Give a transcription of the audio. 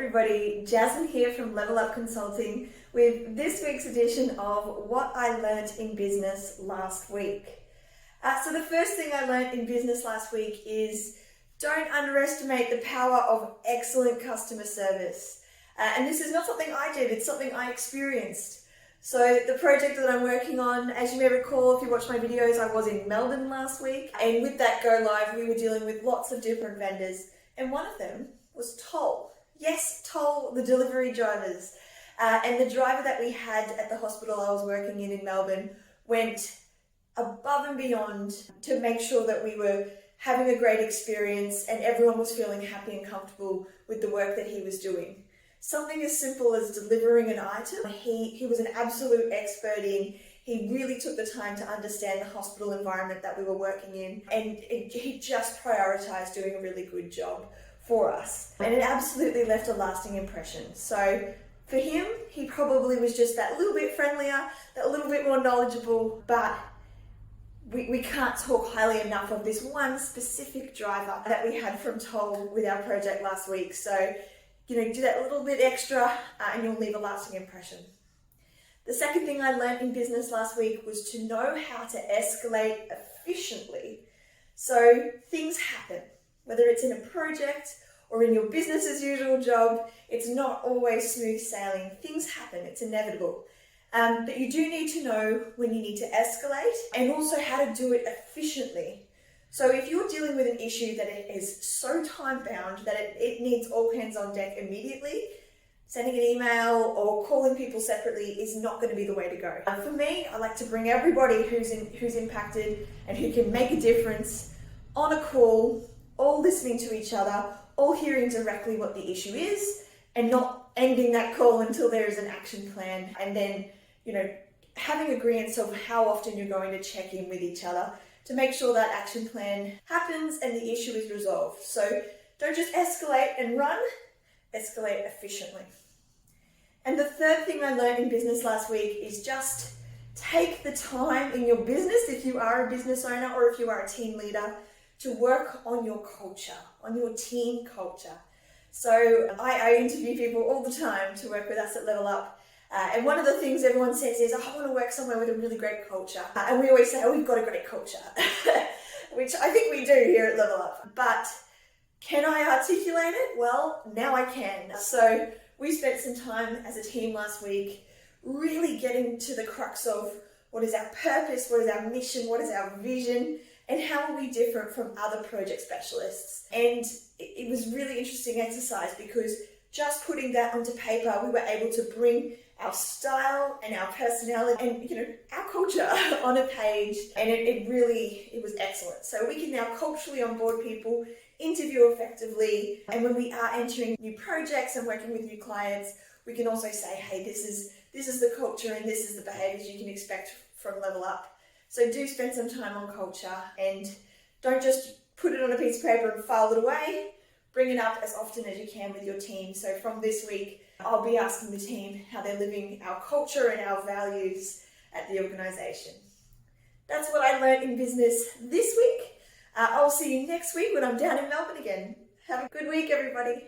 everybody, Jasmine here from Level Up Consulting with this week's edition of What I Learned in Business Last Week. So the first thing I learned in business last week is don't underestimate the power of excellent customer service. And this is not something I did, it's something I experienced. So the project that I'm working on, as you may recall, if you watched my videos, I was in Melbourne last week. And with that go live, we were dealing with lots of different vendors. And one of them was Toll. Yes, Toll, the delivery drivers. And the driver that we had at the hospital I was working in Melbourne went above and beyond to make sure that we were having a great experience and everyone was feeling happy and comfortable with the work that he was doing. Something as simple as delivering an item, he was an absolute expert in. He really took the time to understand the hospital environment that we were working in, and he just prioritized doing a really good job for us. And it absolutely left a lasting impression. So for him, he probably was just that little bit friendlier, that little bit more knowledgeable, but we can't talk highly enough of this one specific driver that we had from Toll with our project last week. So, do that little bit extra and you'll leave a lasting impression. The second thing I learned in business last week was to know how to escalate efficiently. So things happen, whether it's in a project or in your business as usual job, it's not always smooth sailing. Things happen, it's inevitable. But you do need to know when you need to escalate and also how to do it efficiently. So if you're dealing with an issue that it is so time bound that it needs all hands on deck immediately, sending an email or calling people separately is not going to be the way to go. For me, I like to bring everybody who's impacted and who can make a difference on a call, all listening to each other, all hearing directly what the issue is and not ending that call until there is an action plan, and then, having agreements of how often you're going to check in with each other to make sure that action plan happens and the issue is resolved. So don't just escalate and run, escalate efficiently. And the third thing I learned in business last week is just take the time in your business, if you are a business owner or if you are a team leader, to work on your culture, on your team culture. So I interview people all the time to work with us at Level Up. And one of the things everyone says is, I want to work somewhere with a really great culture. And we always say, we've got a great culture, which I think we do here at Level Up. But can I articulate it? Well, now I can. So we spent some time as a team last week really getting to the crux of what is our purpose, what is our mission, what is our vision, and how are we different from other project specialists. And it was really interesting exercise because just putting that onto paper, we were able to bring our style and our personality and our culture on a page, and it was excellent. So we can now culturally onboard people, interview effectively, and when we are entering new projects and working with new clients, we can also say, hey, this is the culture and this is the behaviors you can expect from Level Up. So do spend some time on culture and don't just put it on a piece of paper and file it away. Bring it up as often as you can with your team. So from this week, I'll be asking the team how they're living our culture and our values at the organisation. That's what I learned in business this week. I'll see you next week when I'm down in Melbourne again. Have a good week, everybody.